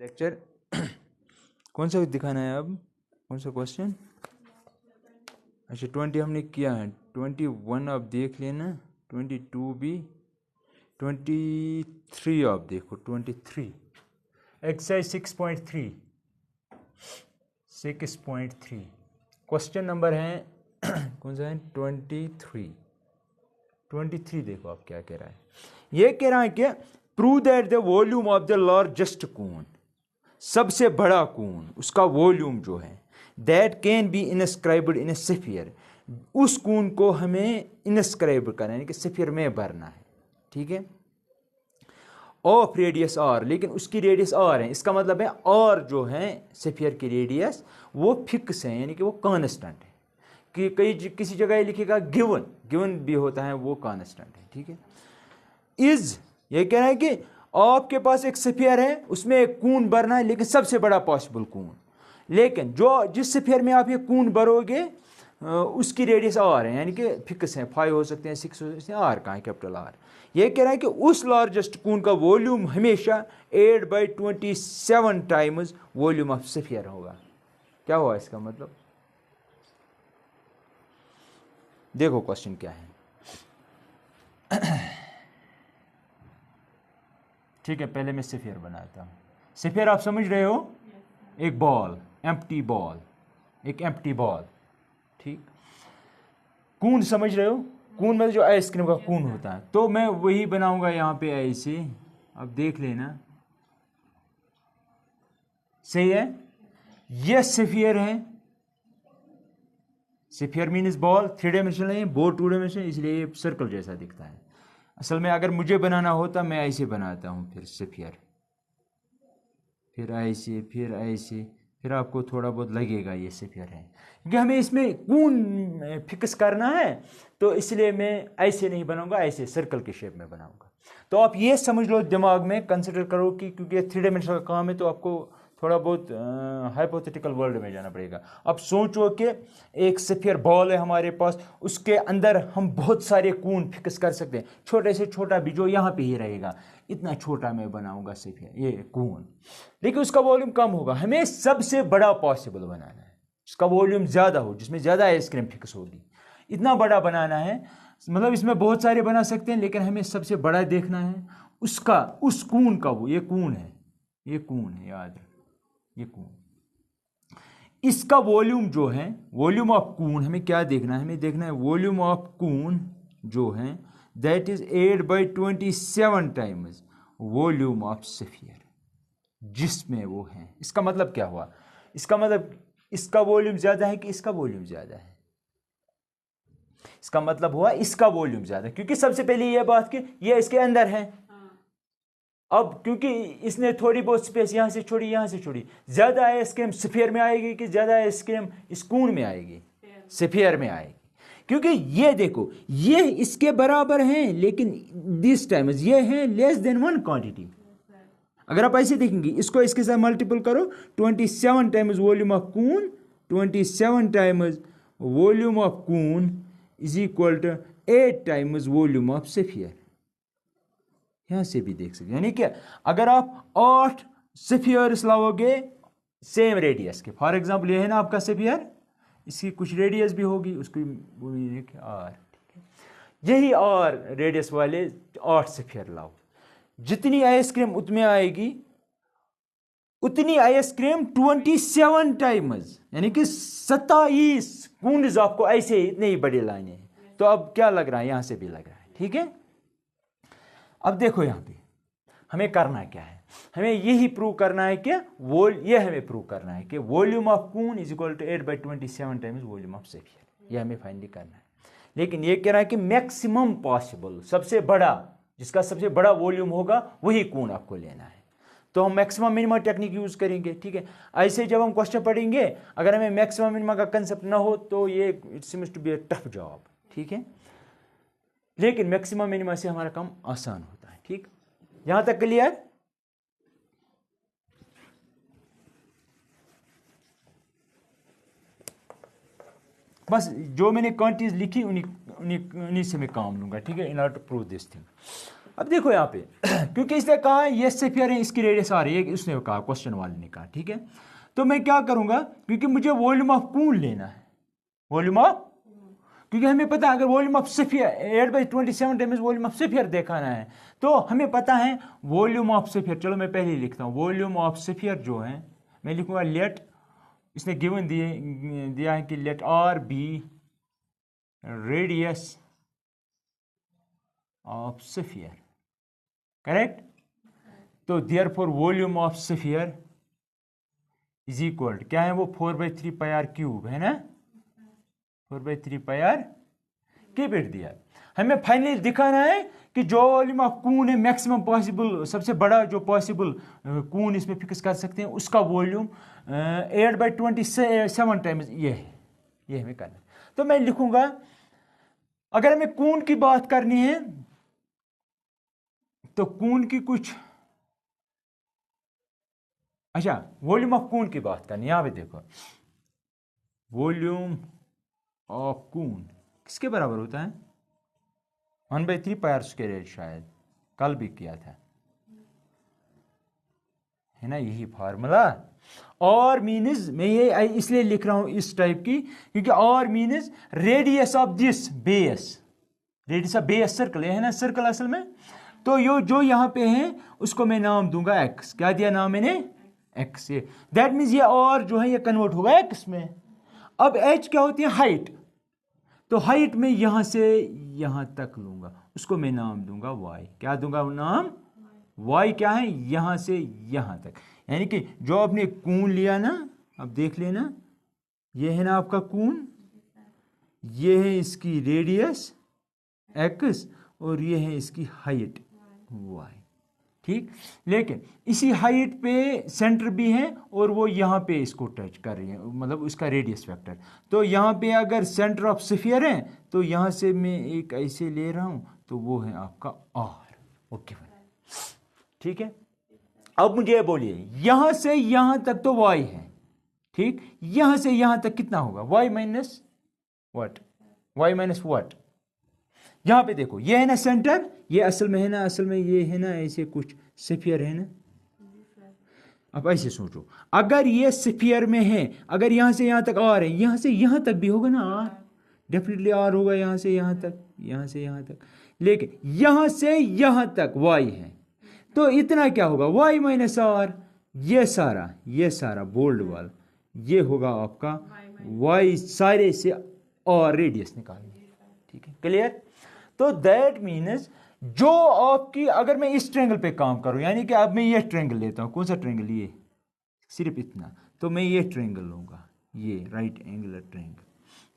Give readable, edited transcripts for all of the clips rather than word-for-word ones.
Lecture कौन सा दिखाना है अब, कौन सा क्वेश्चन? अच्छा 20 हमने किया है, 21 आप देख लेना, 22 भी, 23 आप देखो, 23 एक्सरसाइज 6.3 क्वेश्चन नंबर है कौन सा है? 23 देखो आप क्या कह रहा है। ये कह रहा है कि prove that the volume of the largest cone, सबसे बड़ा कून, उसका वॉल्यूम जो है, that can be inscribed in a sphere, उस कून को हमें इनस्क्राइब करना है, यानी कि स्फीयर में भरना है, ठीक है, ऑफ रेडियस आर, लेकिन उसकी रेडियस आर है। इसका मतलब है आर जो है स्फीयर की रेडियस वो फिक्स है, यानी कि वो कांस्टेंट है। कि किसी जगह लिखेगा गिवन भी होता है, वो कांस्टेंट है, ठीक है। इज ये कह रहा है कि आपके पास एक स्फीयर है, उसमें एक कून भरना है, लेकिन सबसे बड़ा पॉसिबल कून, लेकिन जिस स्फीयर में आप ये कून भरोगे उसकी रेडियस आर है, यानी कि फिक्स है, 5 हो सकते हैं, 6 हो सकते हैं, आर का है, कैपिटल आर। ये कह रहा है कि उस लार्जेस्ट कून का वॉल्यूम हमेशा 8/27 टाइम्स वॉल्यूम ऑफ स्फीयर होगा। क्या हुआ इसका मतलब? देखो क्वेश्चन क्या है। ठीक है, पहले मैं स्फीयर बनाता हूँ। स्फीयर आप समझ रहे हो, एक बॉल, एम्प्टी बॉल, एक एम्प्टी बॉल, ठीक। कून समझ रहे हो, कून मतलब जो आइसक्रीम का कून होता है, तो मैं वही बनाऊंगा यहाँ पे ऐसे, अब देख लेना, सही है। ये स्फीयर है, स्फीयर मीन्स बॉल, 3 डायमेंशनल है, बोर्ड 2 डायमेंशनल, इसलिए ये सर्कल जैसा दिखता है। असल में अगर मुझे बनाना होता मैं ऐसे बनाता हूँ, फिर स्फीयर, फिर ऐसे, फिर ऐसे, फिर आपको थोड़ा बहुत लगेगा ये स्फीयर है, क्योंकि हमें इसमें कून फिक्स करना है, तो इसलिए मैं ऐसे नहीं बनाऊंगा, ऐसे सर्कल के शेप में बनाऊंगा। तो आप ये समझ लो, दिमाग में कंसिडर करो कि क्योंकि 3 डायमेंशनल का काम है, तो आपको थोड़ा बहुत हाइपोथेटिकल वर्ल्ड में जाना पड़ेगा। अब सोचो कि एक स्फीयर बॉल है हमारे पास, उसके अंदर हम बहुत सारे कून फिक्स कर सकते हैं, छोटे से छोटा भी जो यहाँ पे ही रहेगा, इतना छोटा मैं बनाऊंगा स्फीयर, ये कून, लेकिन उसका वॉल्यूम कम होगा। हमें सबसे बड़ा पॉसिबल बनाना है, उसका वॉल्यूम ज़्यादा हो, जिसमें ज़्यादा आइसक्रीम फिक्स होगी, इतना बड़ा बनाना है। मतलब इसमें बहुत सारे बना सकते हैं, लेकिन हमें सबसे बड़ा देखना है उसका, उस कून का। वो ये कून है, ये कून है, याद रख, ये कून, इसका वॉल्यूम जो है, वॉल्यूम ऑफ कून हमें क्या देखना है? हमें देखना है वॉल्यूम ऑफ कून जो है, that is 8/27 times volume of sphere, जिसमें वो है। इसका मतलब क्या हुआ? इसका मतलब इसका वॉल्यूम ज्यादा है कि इसका वॉल्यूम ज्यादा है? इसका मतलब हुआ इसका वॉल्यूम ज्यादा, क्योंकि सबसे पहले यह बात कि यह इसके अंदर है। अब क्योंकि इसने थोड़ी बहुत स्पेस यहां से छोड़ी, यहां से छोड़ी, ज्यादा आइसक्रीम स्फीयर में आएगी कि ज्यादा आइसक्रीम इस कून में आएगी? स्फीयर में आएगी, क्योंकि ये देखो, ये इसके बराबर हैं, लेकिन दिस टाइम ये है लेस देन 1 क्वांटिटी। अगर आप ऐसे देखेंगे, इसको इसके साथ मल्टीपल करो, 27 times volume of cone, 27 times volume of cone is equal to 8 times volume of sphere. यहां से भी देख सकते, यानी कि अगर आप 8 स्फीयर्स लाओगे सेम रेडियस के, फॉर एग्जांपल ये है ना आपका स्फीयर, इसकी कुछ रेडियस भी होगी, उसकी आर, ठीक है, यही आर रेडियस वाले 8 स्फीयर लाओ, जितनी आइसक्रीम उतनी आएगी, उतनी आइसक्रीम 27 टाइम्स, यानी कि 27 कून्स आपको ऐसे इतने ही बड़े लाने हैं। तो अब क्या लग रहा है? यहां से भी लग रहा है, ठीक है। अब देखो यहां पे हमें करना क्या है, हमें यही प्रूव करना है कि ये हमें प्रूव करना है कि volume of cone is equal to 8/27 times volume of sphere, ये हमें फाइनली करना है। लेकिन ये कह रहा है कि मैक्सिमम पॉसिबल, सबसे बड़ा, जिसका सबसे बड़ा वॉल्यूम होगा वही कून आपको लेना है। तो हम मैक्सिमम मिनिमम टेक्निक यूज करेंगे, ठीक है। ऐसे जब हम क्वेश्चन पढ़ेंगे, अगर हमें मैक्सिमम मिनिमम का कंसेप्ट ना हो तो ये it seems to be a tough job, ठीक है। लेकिन मैक्सिमम मिनिमम से हमारा काम आसान होता है, ठीक। यहां तक क्लियर? बस जो मैंने क्वांटिटीज लिखी उन्हीं से मैं काम लूंगा, ठीक है, in order to prove this thing. अब देखो यहाँ पे क्योंकि इसने कहा ये स्फीयर है, इसकी रेडियस आ रही है, उसने कहा, क्वेश्चन वाले ने कहा, ठीक है। तो मैं क्या करूंगा, क्योंकि मुझे वॉल्यूम ऑफ कून लेना है, वॉल्यूम ऑफ, क्योंकि हमें पता है अगर volume of sphere 8/27 times volume of sphere दिखाना है तो हमें पता है वॉल्यूम ऑफ स्फीयर, चलो मैं पहले ही लिखता हूँ, वॉल्यूम ऑफ स्फीयर जो है मैं लिखूंगा लेट, इसने गिवन दिया है कि let R be radius of sphere, correct. तो therefore volume of sphere is equal क्या है, वो 4/3 पाई आर क्यूब है ना, 4/3 पाई आर क्यूब दिया। हमें फाइनली दिखाना है कि जो वॉल्यूम ऑफ कून है मैक्सिमम पॉसिबल, सबसे बड़ा जो पॉसिबल कून इसमें फिक्स कर सकते हैं, उसका वॉल्यूम 8/27 टाइम्स ये है, ये हमें करना है। तो मैं लिखूंगा, अगर हमें कून की बात करनी है तो कून की कुछ, अच्छा वॉल्यूम ऑफ कून की बात करनी है, यहां पे देखो वॉल्यूम ऑफ कून किसके बराबर होता है, 1/3 पाई आर स्क्वायर, शायद कल भी किया था, है ना, यही फार्मूला। और मीन्स मैं ये इसलिए लिख रहा हूं इस टाइप की, क्योंकि और means radius of this base, radius of base circle है ना, सर्कल असल में। तो यो जो यहां पे है उसको मैं नाम दूंगा एक्स, क्या दिया नाम मैंने, एक्स। ये दैट मीन्स ये और जो है ये कन्वर्ट होगा एक्स में। अब एच क्या होती है, हाइट, तो हाइट में यहां से यहां तक लूंगा, उसको मैं नाम दूंगा वाई, क्या दूंगा नाम, वाई क्या है, यहां से यहां तक, यानी कि जो आपने कून लिया ना, अब देख लेना, ये है ना आपका कून, ये है इसकी रेडियस एक्स और ये है इसकी हाइट वाई, ठीक। लेकिन इसी हाइट पे सेंटर भी है और वो यहाँ पे इसको टच कर रही है, मतलब उसका रेडियस वेक्टर। तो यहाँ पे अगर सेंटर ऑफ स्फीयर है तो यहाँ से मैं एक ऐसे ले रहा हूँ, तो वो है आपका आर, ओके, ठीक है। अब मुझे बोलिए यहाँ से यहाँ तक तो वाई है, ठीक, यहाँ से यहाँ तक कितना होगा, y minus what, y minus what. यहां पे देखो ये है ना सेंटर, ये असल में है ना, असल में ये है ना ऐसे कुछ स्फीयर है ना। अब ऐसे सोचो, अगर ये स्फीयर में है, अगर यहां से यहां तक आर है, यहां से यहां तक भी होगा ना आर, डेफिनेटली आर होगा, यहां से यहां तक, यहां से यहां तक, लेकिन यहां से यहां तक वाई है, तो इतना क्या होगा, वाई माइनस आर, ये सारा बोल्ड वाला ये होगा आपका वाई, सारे से और रेडियस निकालनी, ठीक है, क्लियर। तो दैट मीन्स जो आपकी, अगर मैं इस ट्रेंगल पे काम करूं, यानी कि अब मैं ये ट्रेंगल लेता हूं, कौन सा ट्रेंगल, ये सिर्फ इतना, तो मैं ये ट्रेंगल लूंगा, ये राइट एंगुलर ट्रेंगल,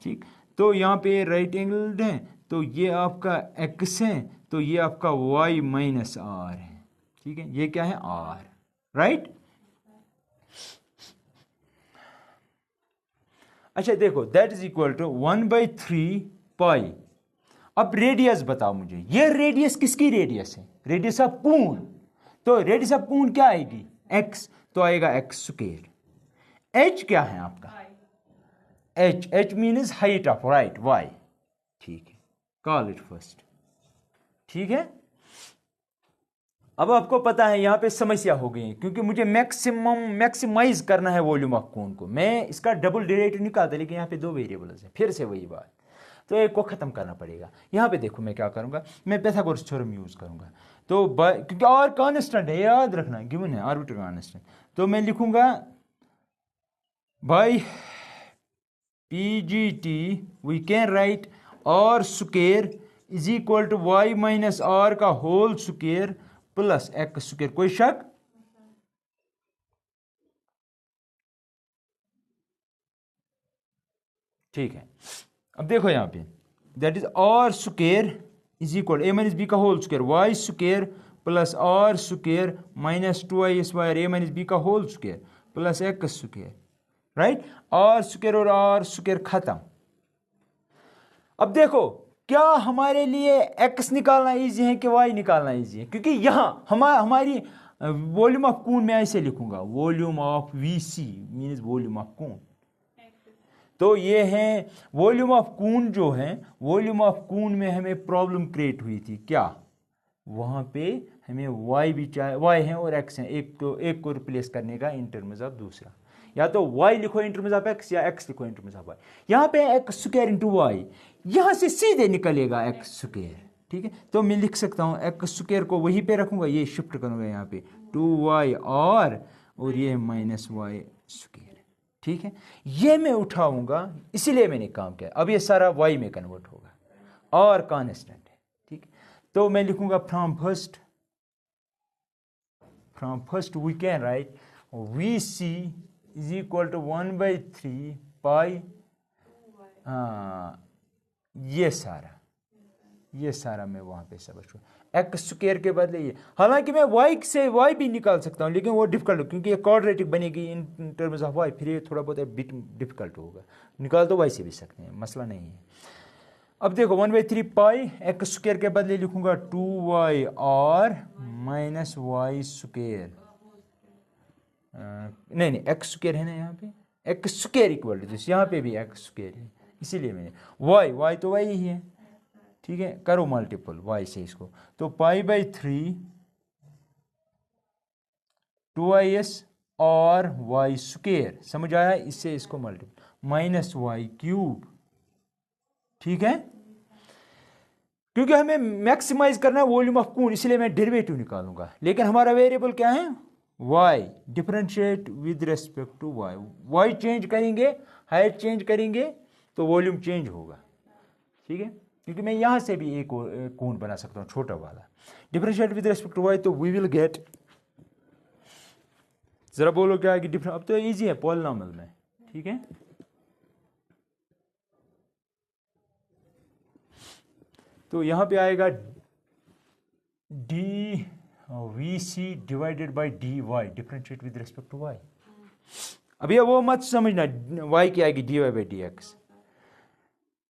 ठीक। तो यहां पे राइट एंगल है, तो ये आपका एक्स है, तो ये आपका वाई माइनस आर है, ठीक है, ये क्या है आर, राइट। अच्छा देखो, that is equal to 1/3 pi. अब रेडियस बताओ मुझे, ये रेडियस किसकी रेडियस है, रेडियस ऑफ कून, तो रेडियस ऑफ कून क्या आएगी, एक्स, तो आएगा एक्स स्क्वायर। एच क्या है आपका, h means height of right y, ठीक है, कॉल इट फर्स्ट, ठीक है। अब आपको पता है यहां पे समस्या हो गई, क्योंकि मुझे मैक्सिमाइज करना है वॉल्यूम ऑफ कून को, मैं इसका डबल डेरिवेटिव निकालता, लेकिन यहां पे दो वेरिएबल्स है, फिर से वही बात, तो एक को खत्म करना पड़ेगा। यहां पे देखो मैं क्या करूंगा, मैं पाइथागोरस थ्योरम यूज करूंगा, तो क्योंकि आर कांस्टेंट है, याद रखना, गिवन है आर्बिट्ररी कांस्टेंट, तो मैं लिखूंगा by PGT we can write R square is equal to Y minus R का whole square plus X square, कोई शक, ठीक है। अब देखो यहां पे that is R square is equal A minus B का whole square Y square plus R square minus 2i square A minus B का whole square plus X square, right. R square और आर स्क्वायर खत्म। अब देखो क्या हमारे लिए x निकालना इजी है कि वाई निकालना इजी है, क्योंकि यहां हमारी वॉल्यूम ऑफ कून में ऐसे लिखूंगा, volume of VC means volume of cone, तो ये है वॉल्यूम ऑफ कून जो है, वॉल्यूम ऑफ कून में हमें प्रॉब्लम क्रिएट हुई थी, क्या वहाँ पे हमें y भी चाहिए, y है और x है, एक को रिप्लेस करने का इन टर्म्स ऑफ दूसरा। या तो y लिखो इन टर्म्स ऑफ x या x लिखो इन टर्म्स ऑफ y। यहाँ पे x स्क्वायर इंटू वाई, यहाँ से सीधे निकलेगा x स्क्वायर, ठीक है। तो मैं लिख सकता हूँ x स्क्वायर को वहीं पे रखूंगा, ये शिफ्ट करूंगा यहाँ पे 2y और ये माइनस वाई स्क्वायर, ठीक है। ये मैं उठाऊंगा, इसीलिए मैंने काम किया। अब ये सारा y में कन्वर्ट होगा और कांस्टेंट है, ठीक है। तो मैं लिखूंगा from first we can write VC is equal to 1/3 pi, ये सारा मैं वहां पे समझ एक्स स्क्वायर के बदले ये। हालांकि मैं y से y भी निकाल सकता हूँ, लेकिन वो डिफिकल्ट, क्योंकि ये क्वाड्रेटिक बनेगी इन टर्म्स ऑफ y, फिर ये थोड़ा बहुत डिफिकल्ट होगा। निकाल तो y से भी सकते हैं, मसला नहीं है। अब देखो 1/3 पाई, एक्स स्क्वायर के बदले लिखूंगा 2y और माइनस वाई स्क्वायर, नहीं एक्स स्क्वायर है ना, यहाँ पे x square equal to this, यहाँ पे भी एक्स स्क्वायर है, इसीलिए मैंने y तो y ही है, ठीक है। करो मल्टीपल y से इसको, तो π/3 2is और y स्क्वायर, समझ आया, इससे इसको मल्टीपल माइनस वाई क्यूब, ठीक है। क्योंकि हमें मैक्सिमाइज करना है वॉल्यूम ऑफ कून, इसलिए मैं डेरिवेटिव निकालूंगा। लेकिन हमारा वेरिएबल क्या है, y, differentiate with respect to y change करेंगे, हाइट चेंज करेंगे तो वॉल्यूम चेंज होगा, ठीक है। क्योंकि मैं यहां से भी एक कोण बना सकता हूं, छोटा वाला। Differentiate with respect to y, तो वी विल गेट, जरा बोलो क्या है कि डिफरेंट, अब तो इजी है पॉलिनॉमियल में, ठीक है। तो यहां पे आएगा dvc divided by dy, differentiate with respect to y। अब ये वो मत समझना y की आएगी dy/dx।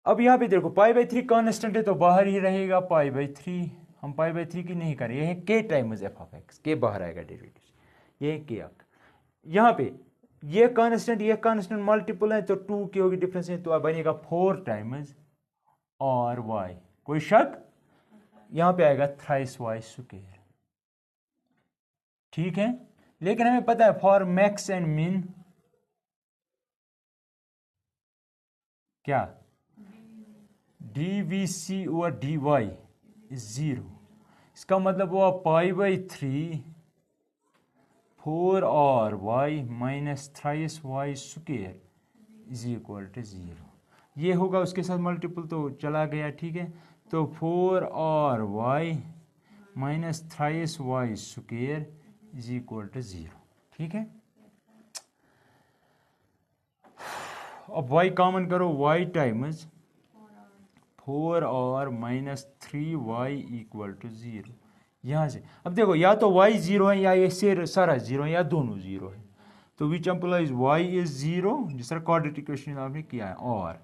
अब यहां पे देखो π/3 कांस्टेंट है तो बाहर ही रहेगा π/3, हम π/3 की नहीं करें, ये है k times f of x, के बाहर आएगा डेरिवेटिव, ये है k। यहाँ पे ये कांस्टेंट मल्टीपल है तो 2 की होगी डिफरेंस है, तो बनेगा 4 टाइम्स और y, कोई शक, यहां पे आएगा थ्राइस वाई स्क्वायर, ठीक है। लेकिन हमें पता है फॉर मैक्स एंड मिन क्या, dvc ओवर dy इज 0, इसका मतलब हुआ π/3 4 और y minus thrice Y square is equal to 0। ये होगा उसके साथ मल्टीपल तो चला गया, ठीक है। तो 4 और y minus thrice Y square is equal to 0, ठीक है। अब y कॉमन करो, y टाइम्स 4 और माइनस 3y इक्वल टू 0, यहाँ से। अब देखो या तो y 0 है या ये सारा 0 है या दोनों 0 है, तो विच एम्प्लाइज y इज 0, जिस तरह क्वाड्रेटिक इक्वेशन आपने किया है, और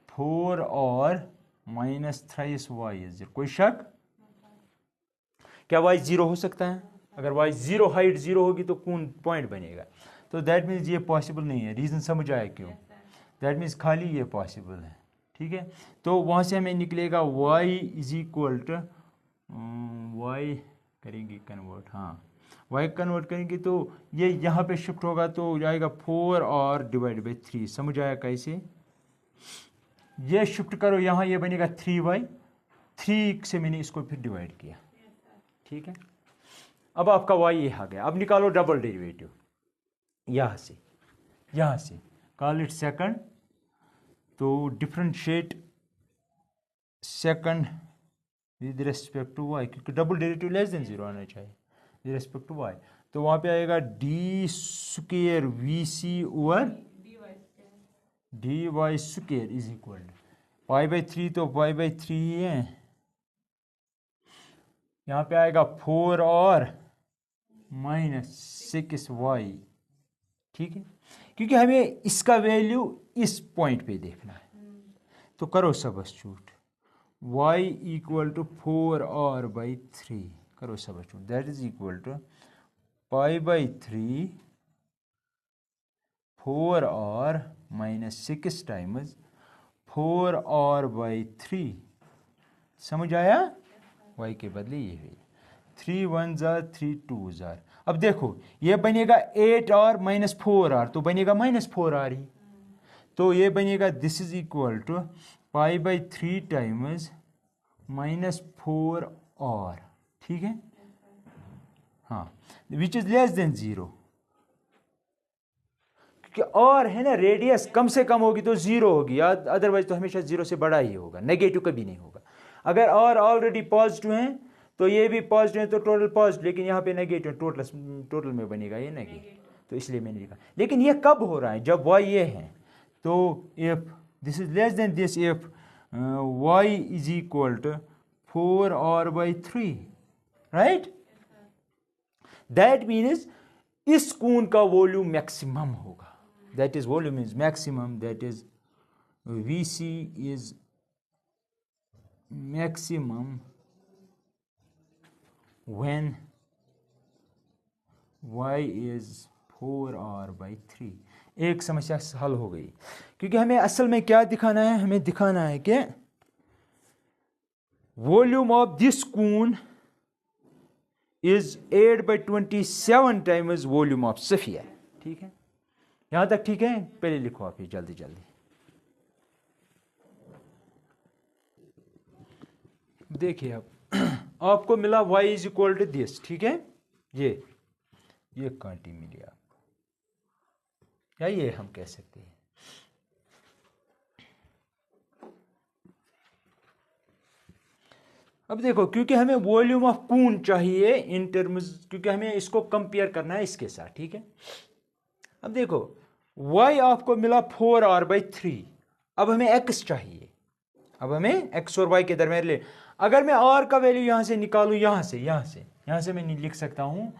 4 और माइनस थ्राइस वाई इज 0, कोई शक, क्या y 0 हो सकता है? अगर y 0 हाइट 0 होगी तो कौन पॉइंट बनेगा, तो दैट मीन्स ये पॉसिबल नहीं है। रीजन समझ आया क्यों, दैट मीन्स खाली ये पॉसिबल है, ठीक है। तो वहां से हमें निकलेगा y is equal to y करेंगे कन्वर्ट, हाँ y कन्वर्ट करेंगे तो ये यहाँ पे शिफ्ट होगा तो जाएगा 4 और डिवाइड बाई 3, समझ आया कैसे, ये शिफ्ट करो यहाँ, ये बनेगा 3y, 3 से मैंने इसको फिर डिवाइड किया, ठीक है। अब आपका y ये आ गया। अब निकालो डबल डेरिवेटिव, यहाँ से कॉल इट सेकंड, तो differentiate second with respect to y, क्योंकि डबल डेरिवेटिव लेस देन 0 आना चाहिए विद रिस्पेक्ट टू y। तो वहां पे आएगा d square vc over dy square is equal π/3, तो π/3 ही है, यहाँ पे आएगा 4 और माइनस 6y, ठीक है। क्योंकि हमें इसका वैल्यू इस पॉइंट पे देखना है, तो करो सबस्टिट्यूट, y इक्वल टू 4 और बाई 3, करो substitute, that is equal to π/3 4 और माइनस 6 टाइम्स 4 और बाई 3, समझ आया। y के बदले ये है 3 1 जार 3 2 जार। अब देखो ये बनेगा 8r माइनस 4r, तो बनेगा माइनस 4r ही, तो ये बनेगा this is equal to pi by 3 times minus 4r, ठीक है। हाँ, विच इज लेस देन 0, क्योंकि और है ना रेडियस कम से कम होगी तो 0 होगी, अदरवाइज तो हमेशा 0 से बड़ा ही होगा, नेगेटिव कभी नहीं होगा। अगर और ऑलरेडी पॉजिटिव है तो ये भी पॉजिटिव है तो टोटल पॉजिटिव, लेकिन यहाँ पे नेगेटिव, टोटल में बनेगा ये नेगेटिव, तो इसलिए मैंने लिखा। लेकिन ये कब हो रहा है, जब y ये है, तो if this is less than this, if y is equal to 4r/3, right, that means इस कून का वॉल्यूम मैक्सिमम होगा, that is volume is maximum, that is Vc is maximum when y is 4r/3। एक समस्या हल हो गई, क्योंकि हमें असल में क्या दिखाना है, हमें दिखाना है कि volume of this cone is 8/27 times volume of sphere, ठीक है। यहां तक ठीक है, पहले लिखो आप ये जल्दी जल्दी। देखिए अब आपको मिला y is equal to this, ठीक है, ये क्वांटिटी मिली आपको, या ये हम कह सकते हैं। अब देखो, क्योंकि हमें वॉल्यूम ऑफ कून चाहिए इन टर्म्स, क्योंकि हमें इसको कंपेयर करना है इसके साथ, ठीक है। अब देखो y आपको मिला 4r/3, अब हमें x चाहिए, अब हमें x और y के दरमियान ले। अगर मैं r का वैल्यू यहां से निकालूं, यहां से मैं नहीं लिख सकता हूं,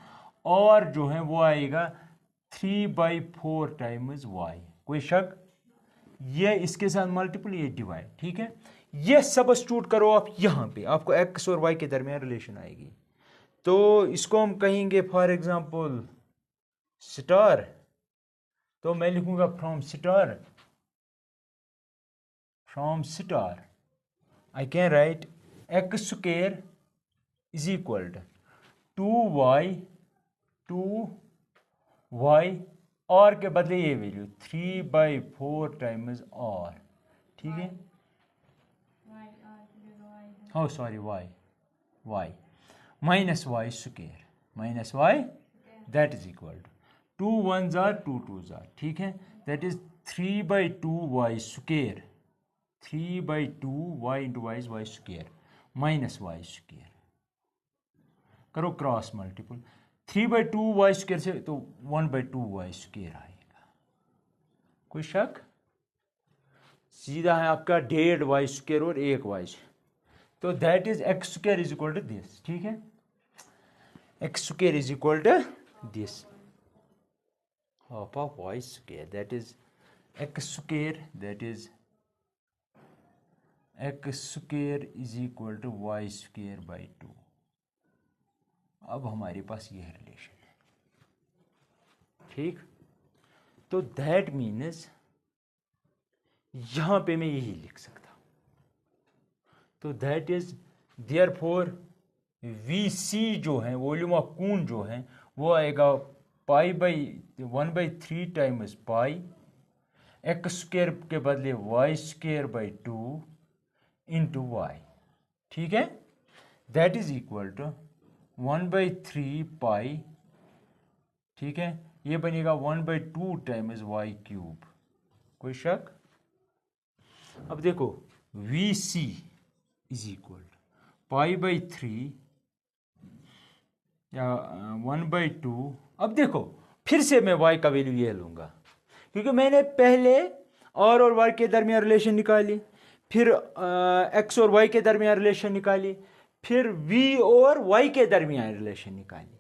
और जो है वो आएगा 3/4 टाइम्स y, कोई शक, ये इसके साथ मल्टीपल, ये डिवाइड, ठीक है। ये सब्स्टिट्यूट करो आप यहां पे, आपको x और y के दरमियान रिलेशन आएगी। तो इसको हम कहेंगे फॉर एग्जांपल स्टार, तो मैं लिखूंगा from star I can write x square is equal to 2y और के बदले ये वैल्यू 3/4 टाइम्स r, ठीक है। oh sorry y minus y square that is equal to 2 1 जार 2 2 जार, ठीक है, that is 3/2y square, 3/2y into y is y square minus y square, करो क्रॉस मल्टीपल, 3/2y स्क्वायर से तो 1/2y स्क्वायर आएगा, कोई शक, सीधा है आपका 1.5 y स्क्वायर और 1 y, तो that is x square is equal to this, ठीक है, x square is equal to this half of y square, that is x square, that is x square is equal to y square by 2। अब हमारे पास यह relation है, ठीक, तो that means यहां पे मैं यही लिख सकता हूं, तो दैट इज देयरफॉर Vc जो है, वॉल्यूम ऑफ कून जो है, वो आएगा π/1/3 टाइम्स पाई x स्क्वायर के बदले y square by 2 into y, ठीक है, that is equal to 1/3 pi, ठीक है, ये बनेगा 1/2 टाइम्स y क्यूब, कोई शक। अब देखो Vc इज इक्वल π/3 या 1/2। अब देखो फिर से मैं y का वैल्यू ये लूंगा, क्योंकि मैंने पहले r और y के दरमियान रिलेशन निकाली, फिर x और y के दरमियान रिलेशन निकाली, फिर v और y के दरमियान रिलेशन निकाली।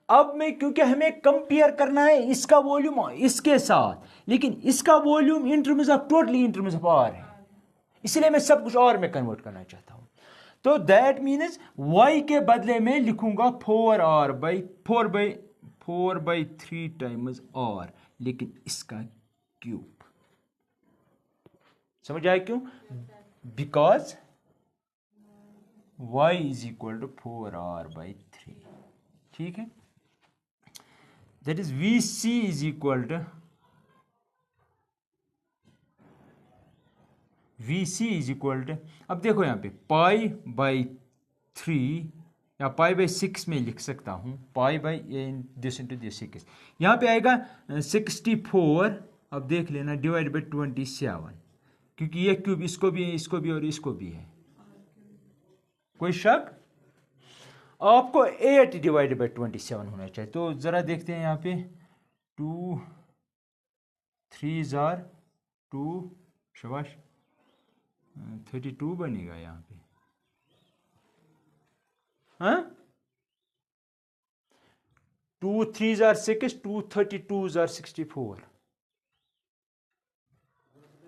अब मैं, क्योंकि हमें कंपेयर करना है इसका वॉल्यूम इसके साथ, लेकिन इसका volume in terms of totally in terms of r है, इसलिए मैं सब कुछ और में कन्वर्ट करना चाहता हूं। तो दैट मीन्स y के बदले में लिखूंगा 4/3 टाइम्स r, लेकिन इसका क्यूब। समझ आया क्यों? Because y is equal to 4r/3, ठीक है। That is VC is equal to अब देखो यहाँ पे π/3 या π/6 में लिख सकता हूँ, π/this into this 6, यहाँ पे आएगा 64, अब देख लेना, डिवाइड बाई 27, क्योंकि ये क्यूब इसको भी है, इसको भी और इसको भी है। कोई शक? आपको 8 डिवाइड बाई 27 होना चाहिए। तो जरा देखते हैं यहाँ पे 2 3 2, शाबाश, 32 बनेगा यहाँ पे, हाँ, 2 3 6, 2 32 64,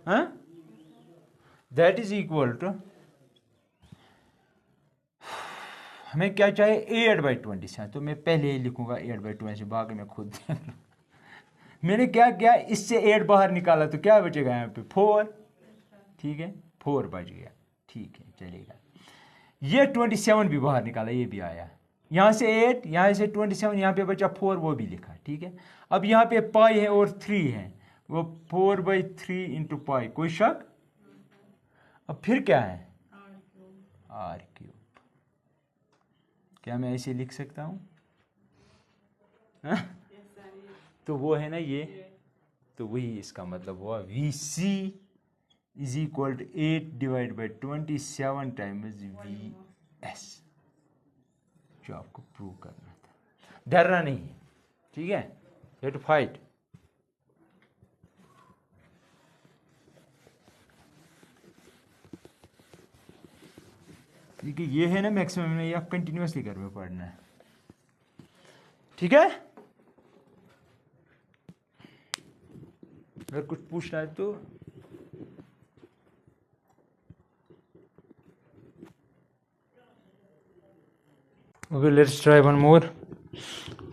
हाँ, दैट इज इक्वल टू, हमें क्या चाहिए 8/27, तो मैं पहले ही लिखूंगा 8/27, बाकी मैं खुद मैंने क्या किया, इससे 8 बाहर निकाला तो क्या बचेगा यहाँ पे 4, ठीक है, 4 बच गया, ठीक है, चलेगा। ये 27 भी बाहर निकाला, ये भी आया, यहाँ से 8, यहाँ से 27, यहाँ पे बचा 4, वो भी लिखा, ठीक है। अब यहाँ पे पाई है और 3 है, वो 4/3 इंटू पाई, कोई शक? अब फिर क्या है r3, क्या मैं ऐसे लिख सकता हूँ? तो वो है ना ये, तो वही इसका मतलब हुआ VC is equal to 8 divide by 27 times VS, जो आपको प्रूव करना था। डरना नहीं है, ठीक है, यू टू फाइट। ठीक है, ये है ना मैक्सिमम में, या कंटिन्यूसली घर में पढ़ना है, ठीक है। अगर कुछ पूछना है तो okay, let's try one more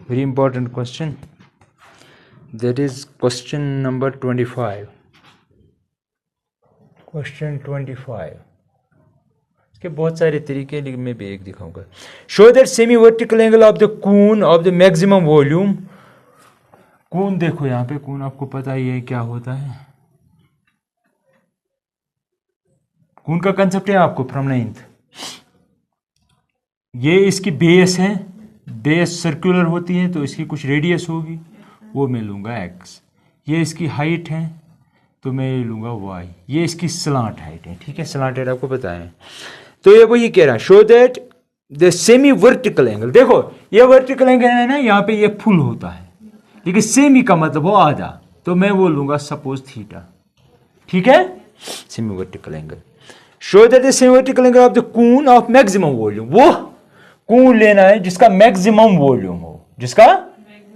very important question, that is question number 25. Question 25, इसके बहुत सारे तरीके, लेकिन मैं भी एक दिखाऊंगा। Show that semi vertical angle of the cone of the maximum volume. Cone देखो यहाँ पे, कून आपको पता ही है क्या होता है, कून का कंसेप्ट है आपको फ्रॉम 9th। ये इसकी बेस है, बेस सर्कुलर होती है तो इसकी कुछ रेडियस होगी, वो मैं लूंगा x। ये इसकी हाइट है तो मैं लूंगा y। ये इसकी स्लांट हाइट है, ठीक है, स्लांट हाइट आपको पता है। तो ये वही कह रहा है, show that the semi vertical angle. देखो ये वर्टिकल एंगल है ना, यहाँ पे ये फुल होता है, लेकिन सेमी का मतलब हो आधा, तो मैं वो लूंगा सपोज थीटा, ठीक है, semi vertical angle. Show that the semi vertical angle of the cone of maximum volume, वो कून लेना है जिसका मैक्सिमम वॉल्यूम हो, जिसका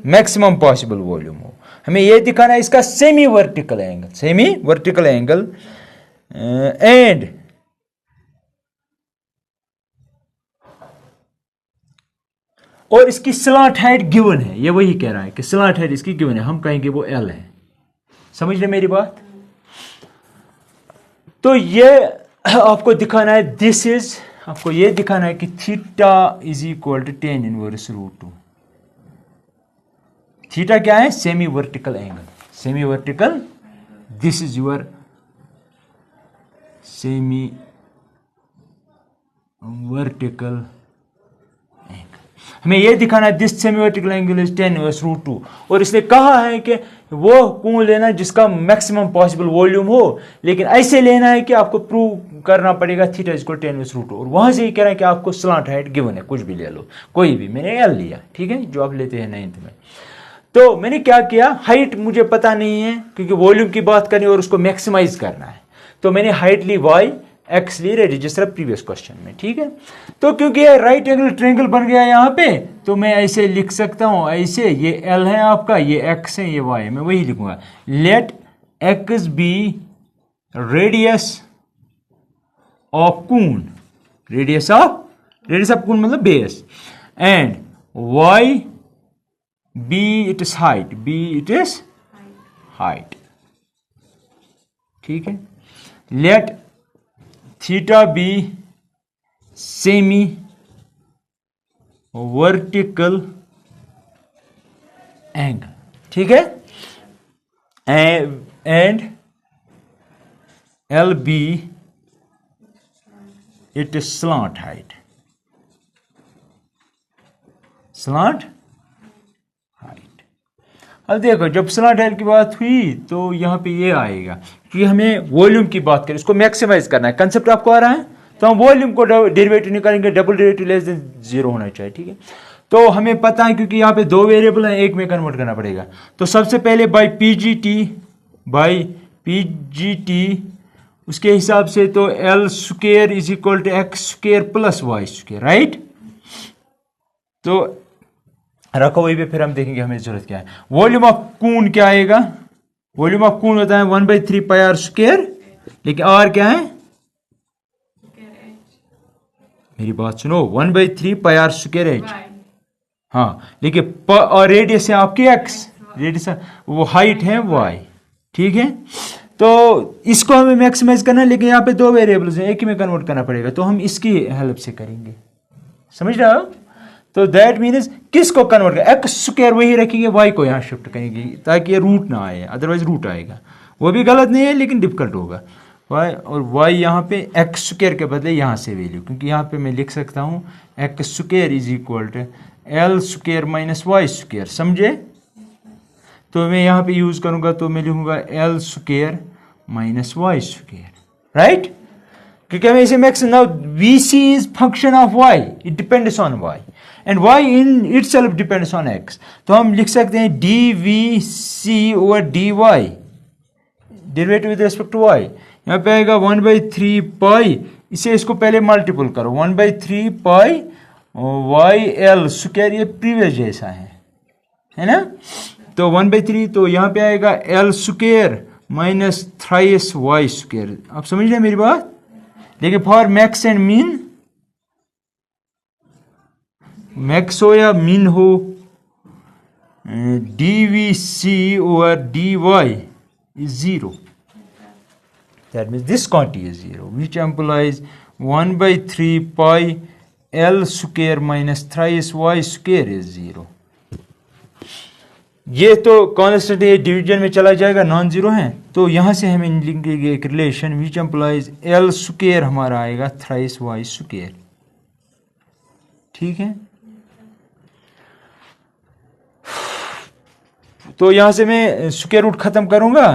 मैक्सिमम पॉसिबल वॉल्यूम हो। हमें यह दिखाना है इसका semi vertical angle, semi vertical angle, and और इसकी स्लांट हाइट गिवन है। ये वही कह रहा है कि स्लांट हाइट इसकी गिवन है, हम कहेंगे वो L है। समझ रहे मेरी बात? तो ये आपको दिखाना है, दिस इज, आपको ये दिखाना है कि theta is equal to tan inverse √2। Theta क्या है? Semi vertical angle, semi vertical, this is your semi vertical angle. हमें यह दिखाना है this semi vertical angle is tan inverse √2, और इसने कहा है कि वो कौन लेना जिसका मैक्सिमम पॉसिबल वॉल्यूम हो, लेकिन ऐसे लेना है कि आपको प्रूव करना पड़ेगा theta is equal tan inverse √2, और वहां से ही कह रहा है कि आपको स्लांट हाइट गिवन है, कुछ भी ले लो, कोई भी, मैंने L लिया, ठीक है, जो आप लेते हैं 9th में। तो मैंने क्या किया, हाइट मुझे पता नहीं है क्योंकि वॉल्यूम की बात करनी और उसको मैक्सिमाइज करना है, तो मैंने हाइट ली y, x ली रेडी, जिस तरह प्रीवियस क्वेश्चन में, ठीक है। तो क्योंकि ये राइट एंगल ट्रायंगल बन गया यहाँ पे, तो मैं ऐसे लिख सकता हूं, ऐसे, ये L है आपका, ये x है, ये y है, मैं वही लिखूंगा, let x be radius of cone, radius of cone मतलब base, and y be it is height, be it is height, ठीक है। Let theta be semi vertical angle, ठीक है, and L be it is slant height, slant height. अब देखो जब slant height की बात हुई तो यहां पे ये आएगा कि हमें वॉल्यूम की बात करें, इसको मैक्सिमाइज करना है, कंसेप्ट आपको आ रहा है, तो हम वॉल्यूम को डेरिवेटिव निकालेंगे, डबल डेरिवेटिव लेस देन 0 होना चाहिए, ठीक है। तो हमें पता है क्योंकि यहाँ पे 2 वेरिएबल हैं, एक में कन्वर्ट करना पड़ेगा, तो सबसे पहले बाई पीजीटी उसके हिसाब से तो l square is equal to x square plus y square, right. तो रखो वही पे, फिर हम देखेंगे हमें जरूरत क्या है। वॉल्यूम ऑफ कून क्या आएगा, वॉल्यूम ऑफ कून होता है 1/3 पाई आर स्क्वायर, लेकिन आर क्या है, मेरी बात सुनो, 1/3 पाई आर स्क्वायर एच, हाँ, लेकिन और रेडियस है आपकी एक्स, रेडियस वो हाइट है वाई, ठीक है। तो इसको हमें मैक्सिमाइज करना है, लेकिन यहाँ पे 2 वेरिएबल्स हैं, एक ही में कन्वर्ट करना पड़ेगा, तो हम इसकी हेल्प से करेंगे, समझ रहे हो। तो दैट मीन्स किसको कन्वर्ट कर, एक्स स्क्वायर वही रखेंगे, वाई को यहाँ शिफ्ट करेंगे ताकि ये रूट ना आए, अदरवाइज रूट आएगा, वो भी गलत नहीं है लेकिन डिफिकल्ट होगा। वाई और वाई यहाँ पे एक्स स्क्वायर के बदले यहाँ से वैल्यू, क्योंकि यहाँ पे मैं लिख सकता हूँ x square is equal to l square minus y square, समझे। तो मैं यहाँ पे यूज करूंगा, तो मैं लिखूंगा l square minus y square, right, क्योंकि हमें इसे max, now V C is function of y, it depends on y and y in itself depends on x, तो हम लिख सकते हैं d V C over D y, derivative with respect to y, यहाँ पे आएगा 1/3 पाई, इसे इसको पहले मल्टीपल करो, 1/3 पाई वाई एल स्क्वायर, ये प्रीवियस जैसा है ना, तो 1/3, तो यहाँ पे आएगा L square minus thrice Y square, आप समझ रहे हैं मेरी बात। लेकिन for max and mean, max हो या मीन हो, D V C over D Y is 0, that means this quantity is 0, which implies 1/3 pi L square minus thrice y square is 0। ये तो कांस्टेंट है, डिवीजन में चला जाएगा, नॉन जीरो है, तो यहां से हमें लिखेंगे एक relation which employees L square हमारा आएगा थ्राइस y स्क्वायर, ठीक है। तो यहां से मैं स्क्वायर रूट खत्म करूंगा,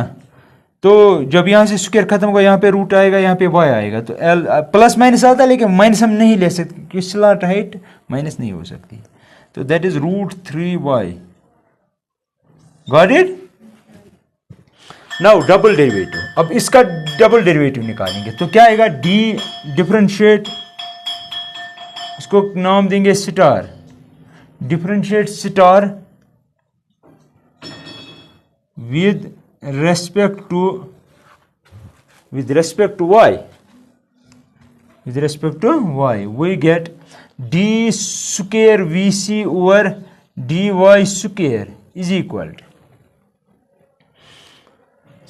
तो जब यहां से स्क्वायर खत्म होगा, यहां पे रूट आएगा, यहां पे y आएगा, तो एल प्लस माइनस आता है, लेकिन माइनस हम नहीं ले सकते क्योंकि स्लॉट हाइट माइनस नहीं हो सकती, तो that is √3y, got it. Now double derivative, अब इसका डबल डेरिवेटिव निकालेंगे, तो क्या आएगा, डी डिफरेंशिएट, इसको नाम देंगे star, differentiate star with respect to y, with respect to y we get d square vc over dy square is equal to,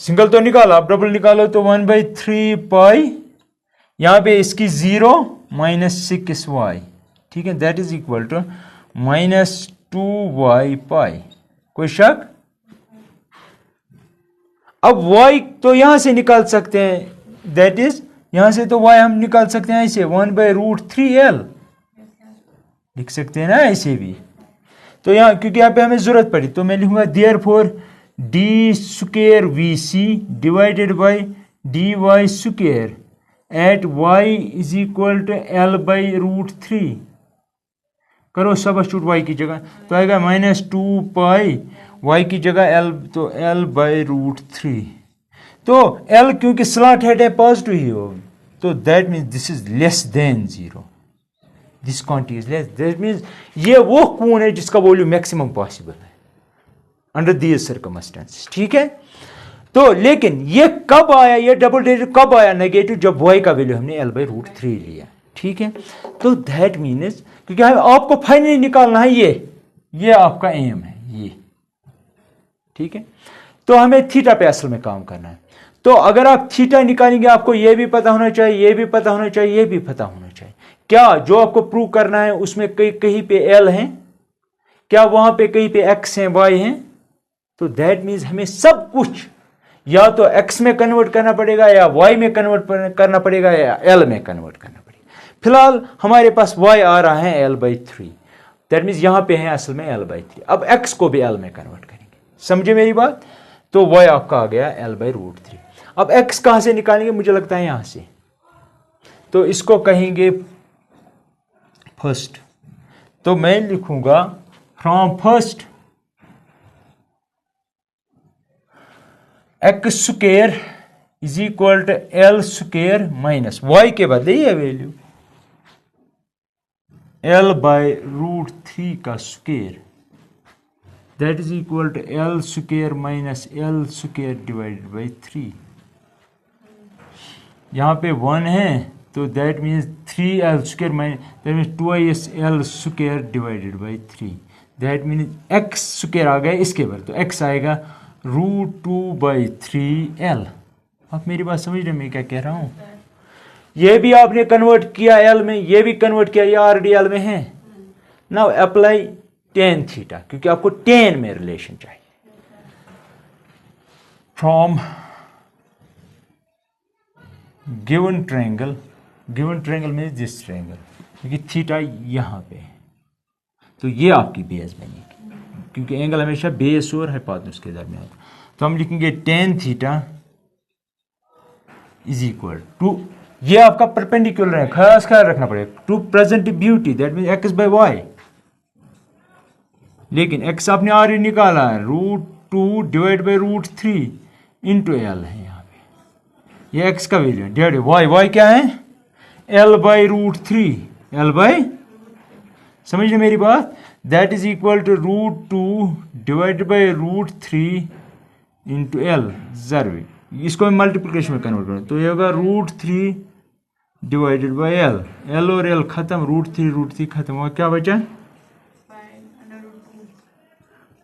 single तो निकाला, अब डबल निकालो, तो 1/3 पाई, यहां पे इसकी 0 माइनस 6y, ठीक है, that is equal to -2y pi, कोई शक। अब y तो यहां से निकाल सकते हैं, दैट इज यहां से तो y हम निकाल सकते हैं ऐसे 1/√3l लिख सकते हैं ना, ऐसे भी। तो यहां क्योंकि यहां पे हमें जरूरत पड़ी, तो मैं लिखूंगा therefore D square V C divided by D Y square at y is equal to l/√3, करो सबस्टिट्यूट y की जगह, तो आएगा -2 पाई, y की जगह l, तो l/√3, तो l क्योंकि स्लॉट हेड है पॉजिटिव ही हो, तो that means this is less than 0, this quantity is less, that means ये वो कौन है जिसका वॉल्यूम मैक्सिमम पॉसिबल है अंडर दीज सर्कमस्टेंसेस, ठीक है। तो लेकिन ये कब आया, ये डबल डेरिवेटिव कब आया नेगेटिव, जब y का वैल्यू हमने l/√3 लिया, ठीक है। तो दैट मीन्स क्योंकि आपको फाइनली निकालना है, ये आपका एम है, ये ठीक है। तो हमें थीटा पे असल में काम करना है, तो अगर आप थीटा निकालेंगे, आपको ये भी पता होना चाहिए, ये भी पता होना चाहिए, ये भी पता होना चाहिए, क्या जो आपको प्रूव करना है उसमें कहीं पे एल है, क्या वहां पे कहीं पे एक्स है, वाई है? तो दैट मीन्स हमें सब कुछ या तो एक्स में कन्वर्ट करना पड़ेगा, या वाई में कन्वर्ट करना पड़ेगा, या एल में कन्वर्ट करना पड़ेगा। फिलहाल हमारे पास वाई आ रहा है L/3, दैट मीन्स यहां पे है असल में L/3। अब एक्स को भी एल में कन्वर्ट करेंगे, समझे मेरी बात? तो वाई आपका आ गया L/√3। अब एक्स कहां से निकालेंगे? मुझे लगता है यहां से, तो इसको कहेंगे फर्स्ट। तो मैं लिखूंगा from first X square is equal to L square minus Y के बदले ये वैल्यू L/√3 का square, that is equal to L square minus L square divided by 3। यहाँ पे 1 है तो that means 3L square minus that means 2l square divided by 3, that means X square आ गया इसके बदले, तो एक्स आएगा √2/3L। आप मेरी बात समझ रहे हैं मैं क्या कह रहा हूँ? ये भी आपने कन्वर्ट किया एल में, ये भी कन्वर्ट किया, ये ऑलरेडी एल में है। नाउ अप्लाई tan थीटा, क्योंकि आपको tan में रिलेशन चाहिए। From given triangle means this triangle, क्योंकि थीटा यहां पे है तो ये आपकी बेस बनेगी, क्योंकि एंगल हमेशा बेस और हाइपोटेन्यूज के दरमियान। तो हम लिखेंगे tan theta is equal to, ये आपका परपेंडिकुलर है, खास ख्याल रखना पड़ेगा, to present beauty that mean x/y, लेकिन x आपने ऑलरेडी निकाला है, √2 डिवाइड बाई √3 इंटू एल है यहाँ पे, ये x का वैल्यू डिवाइड y क्या है L/√3, समझ रहे मेरी बात? That is equal to √2 divide by √3 into L. जरूरी इसको मैं मल्टीप्लिकेशन में कन्वर्ट करूँ तो ये होगा √3 डिवाइडेड बाई एल और एल खत्म, √3 खत्म हुआ, क्या बचा?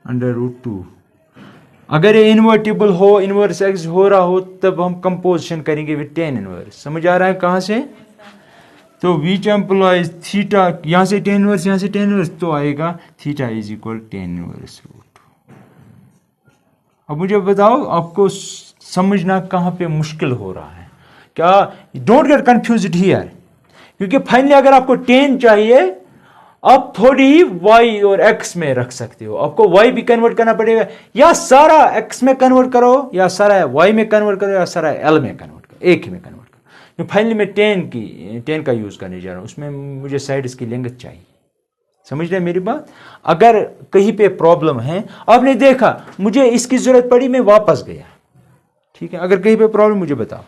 √2। अगर ये इन्वर्टिबल हो, इनवर्स एक्स हो रहा हो, तब हम कंपोजिशन करेंगे विद tan इनवर्स। समझ आ रहा है कहां से? तो विच एम्प्लॉइज थीटा, यहां से tan इनवर्स, यहां से tan इनवर्स, तो आएगा theta is equal tan inverse √2। अब मुझे बताओ आपको समझना कहां पे मुश्किल हो रहा है क्या? डोंट गेट कंफ्यूज्ड हियर, क्योंकि फाइनली अगर आपको tan चाहिए, आप थोड़ी ही y और x में रख सकते हो, आपको y भी कन्वर्ट करना पड़ेगा, या सारा x में कन्वर्ट करो, या सारा y में कन्वर्ट करो, या सारा l में कन्वर्ट करो, एक ही में कन्वर्ट करो। फाइनली मैं tan का यूज करने जा रहा हूं, उसमें मुझे साइड इसकी लेंथ चाहिए। समझ रहे मेरी बात? अगर कहीं पे प्रॉब्लम है, आपने देखा मुझे इसकी जरूरत पड़ी, मैं वापस गया, ठीक है? अगर कहीं पे प्रॉब्लम मुझे बताओ।